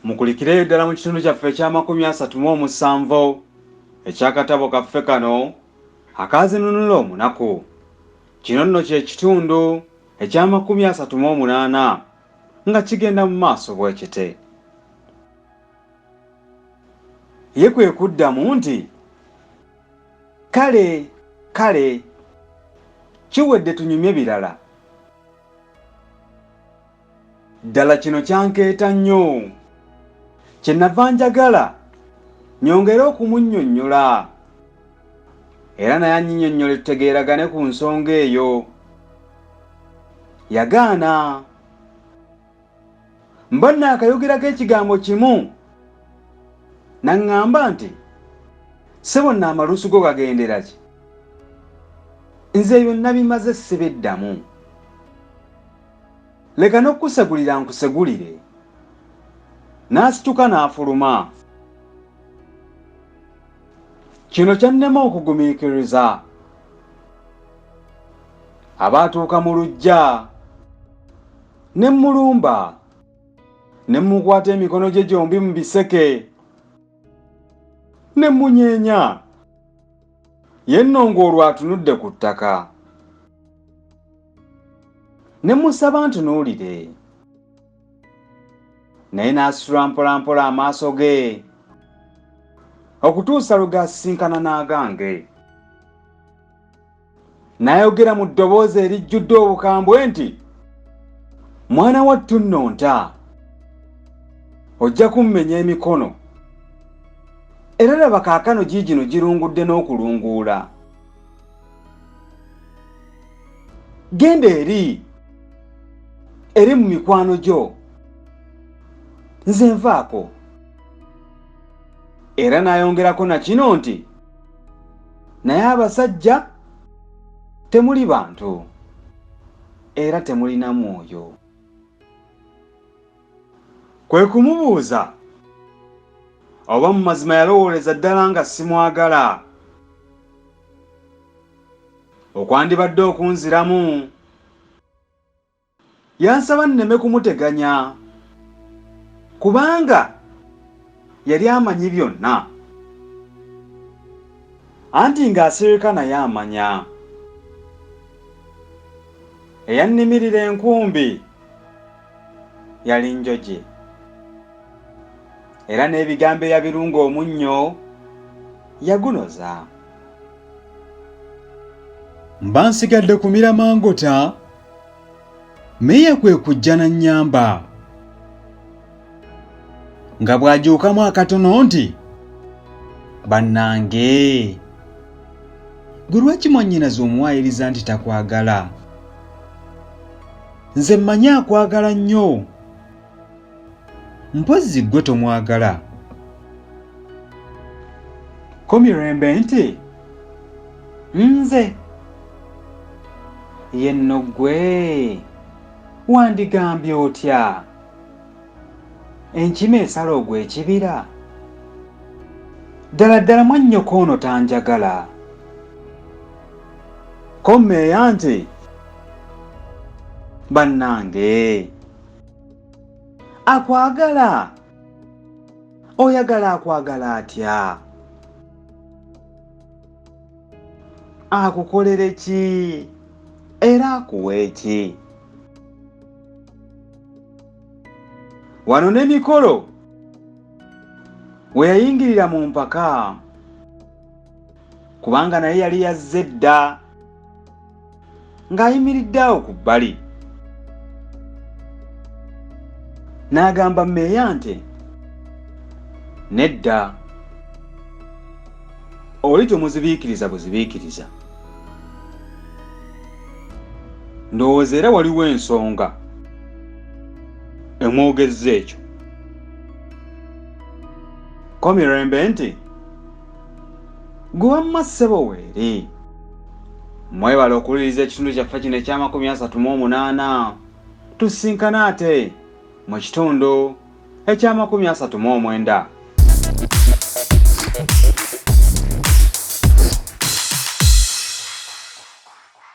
mukulikireyo ddala mu kitundu kyaffe ekya 37 ekyakatabo kaffe kano akazinunula omunaku. Kino nno kye kitundu ekya 38 nga kigenda mu maaso bwe kite. Ye kwe kuddamu nti kale kiwedde tunyumye birala. Ddala kino kyankeeta nnyo. Kyenava njagala nyongere okumunnyonnyola era naye annyinyonnyole tutegeeragane ku nsonga eyo. Yagaana. Mba nnaakayogerako ekigambo kimu naŋŋamba nti ssebo nno amalusu go gagendera ki? Nze byonna bimaze sibiddamu. Leka n'okusegulira nkusegulire. N'asituka n'afuluma. Kino kyannema okugumiikiriza. Aba atuuka mu luggya ne mmulumba ne mmukwata emikono gye gyombi mu biseke ne mmunyeenya. Ye nno ng'olwo atunudde ku ttaka. Ne musaba ntunuulire. Naye n'asitula mpolampola amaaso ge okutuusa lwe gaasisinkana n'agange. N'ayogera mu ddoboozi erijjudde obukambwe nti, mwana wattu nno nta, ojja kummenya emikono. Era laba kaakano giigino girungudde n'okulunguula. Genda eri mu mikwano gyo. Nze nvaako. Era n'ayongerako na kino nti, naye abasajja temuli bantu era temulina mwoyo. Kwe kumubuuza oba mu mazima yalowooleza ddala nga simwagala. Okwandibadde okunziramu. Yansaba nneme kumuteganya kubanga yali amanyi byonna. Anti ng'asirika naye amanya. Eyannimirira enkumbi yali njoje. Era n'ebigambo eyabirunga omunnyo yagunoza. Mba nsigadde kumira mangota, Meeya kwe kujja n'annyamba. Nga bw'ajuukamu akatono nti, bannange, gwe lwaki mwannyinaze omuwaayiriza nti takwagala? Nze mmanyi akwagala nnyo. Mpozzi ggwe tomwagala. Ko Mirembe nti, nze ye nno ggwe wandigambye otya? Enkima esala ogw'ekibira? Ddala ddala mwannyoko ono tanjagala. Ko Meeya nti, bannange, akwagala? Oyagala akwagala atya? Akukolere ki era akuwe ki? Wano n'emikolo we yayingirira mu mpaka, kubanga naye yali yazze dda ng'ayimiridde awo ku bbali. N'agamba Meeya nti, nedda, oli tomuzibiikiriza buzibiikiriza. Ndowooza era waliwo ensonga emwogezza ekyo. Ko Mirembe nti, gwe wamma ssebo weeri. Mwebala okuwuliriza ekitundu kyaffe kino ekya 38. Tusinkana ate mu kitundu ekya 39.